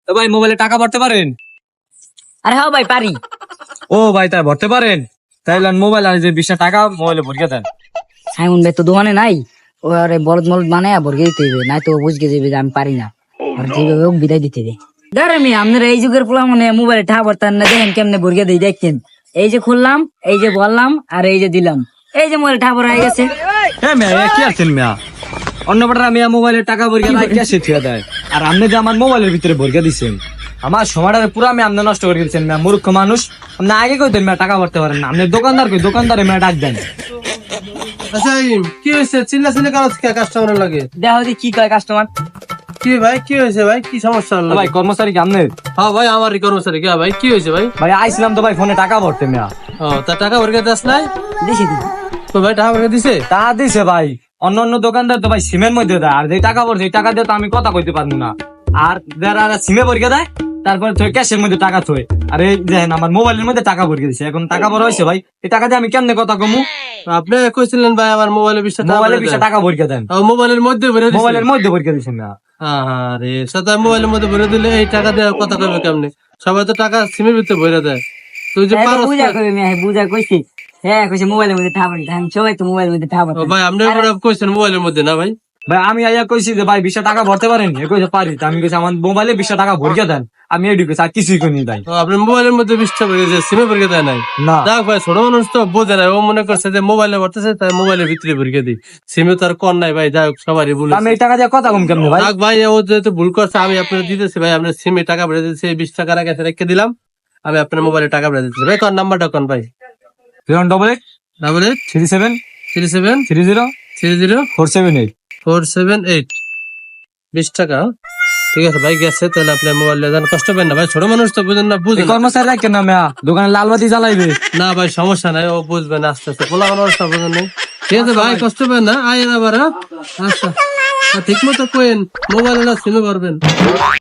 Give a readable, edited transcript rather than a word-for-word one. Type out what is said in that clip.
তো ভাই মোবাইলে টাকা ভরতে পারেন? আরে হ্যাঁ ভাই পারি। ও ভাই তাই ভরতে পারেন, তাইলে মোবাইল আর যে 20 টাকা মোবাইলে ভরিয়ে দেন। সাইমন ভাই তো দোকানে নাই, ও আরে বলদ মলদ বানায় ভরকে দিতে হবে, নাই তো বুঝকে যাবে যে আমি পারি না, আর যেভাবে হোক বিদায় দিতে হবে। ধরে আমি আপনারা এই যুগের পোলা মানে মোবাইলে ঠা ভরতেন না, দেখেন কেমনে ভরকে দিই দেখছেন। এই যে খুললাম, এই যে বললাম, আর এই যে দিলাম, এই যে মোবাইল ঠা ভরা হয়ে গেছে। হ্যাঁ মিয়া, কি আছেন মিয়া? অন্য বেটারা মিয়া মোবাইলে টাকা ভরিয়ে দেয়, ক্যাশে থুয়ে দেয়, আর আপনি যে আমার মোবাইলের ভিতরে ভরিয়ে দিচ্ছেন, আমার সময়টা পুরো আমি আপনি নষ্ট করে দিচ্ছেন মিয়া। মূর্খ মানুষ, আপনি আগে কইতেন মিয়া টাকা ভরতে পারেন না। আপনি দোকানদার কই, দোকানদারে মিয়া ডাক দেন। আচ্ছা কি হয়েছে? চিল্লা চিল্লা কারো কাস্টমার লাগে? দেখো যে কি কয় কাস্টমার। কি ভাই কি হয়েছে ভাই? কি সমস্যা হলো? ভাই কর্মচারী কি আপনি? হ্যাঁ ভাই আমারই কর্মচারী। কে ভাই কি হয়েছে ভাই? ভাই আইছিলাম তো ভাই ফোনে টাকা ভরতে মিয়া। ও তা টাকা ভরে দাস নাই? দিছি দিদি। তো ভাই টাকা ভরে দিছে? তা দিছে ভাই, অন্য অন্য দোকানদার তো ভাই সিমের মধ্যে দেয়, আর যে টাকা ভরছে এই টাকা দিয়ে তো আমি কথা কইতে পারবো না। আর যারা সিমে ভরিয়ে দেয় তারপরে থই ক্যাশের মধ্যে টাকা থই, আর এই দেখেন আমার মোবাইলের মধ্যে টাকা ভরিয়ে দিছে। এখন টাকা বড় হয়েছে ভাই, এই টাকা দিয়ে আমি কেমনে কথা কমু? আপনি কইছিলেন ভাই আমার মোবাইলে 20 টাকা মোবাইলে 20 টাকা ভরিয়ে দেন। ও মোবাইলের মধ্যে ভরে দিছে? মোবাইলের মধ্যে ভরিয়ে দিছেন না। আরে সাদা মোবাইলের মধ্যে ভরে দিলে এই টাকা দিয়ে কথা কইবে কেমনে? সবাই তো টাকা সিমের ভিতরে ভরে দেয়। তুই যে পারস বুঝা কই আমি বুঝা কইছি। হ্যাঁ কইছে মোবাইলের মধ্যে ঠা ভরি, আমি সবাই তো মোবাইলের মধ্যে ঠা ভরি। ও ভাই আপনি কইছেন মোবাইলের মধ্যে না ভাই? ভাই আমি আইয়া কইছি যে ভাই 20 টাকা ভরতে পারেন, এ কইছে পারি। তা আমি কইছি আমার মোবাইলে 20 টাকা ভরিয়ে দেন, আমি এডি কইছি আর কিছুই কইনি ভাই। ও আপনার মোবাইলের মধ্যে 20 টাকা ভরে দিয়েছে, সিমে ভরে দেয় নাই? না দেখ ভাই ছোট মানুষ তো বোঝে না, ও মনে করছে যে মোবাইলে ভরতেছে তাই মোবাইলের ভিতরে ভরে দিই, সিমে তো আর কর নাই ভাই। যাই হোক সবারই ভুল আমি এই টাকা দিয়ে কথা কম কেমনে ভাই? দেখ ভাই ও যেহেতু ভুল করছে আমি আপনার দিতেছি ভাই, আপনার সিমে টাকা ভরে দিতেছি, 20 টাকার আগে রেখে দিলাম, আমি আপনার মোবাইলে টাকা ভরে দিতেছি ভাই। কোন নাম্বারটা কোন ভাই? 088 8 37 37 30 30 478। 478 20 টাকা। ঠিক আছে ভাই গেছে, তাহলে আপনার মোবাইলে যান, কষ্ট পেন না ভাই, ছোট মানুষ তো বুঝেন না, এই বুঝেন না। কর্মচারী রাখেন না মিয়া, দোকানে লালবাতি জ্বালাইবে। না ভাই সমস্যা নাই, ও বুঝবে না আস্তে আস্তে, পোলা মানুষ তো বুঝেন নাই। ঠিক আছে ভাই কষ্ট পেন না, আয় আবার। আচ্ছা ঠিক মতো কোয়েন, মোবাইলে না সিমে পারবেন।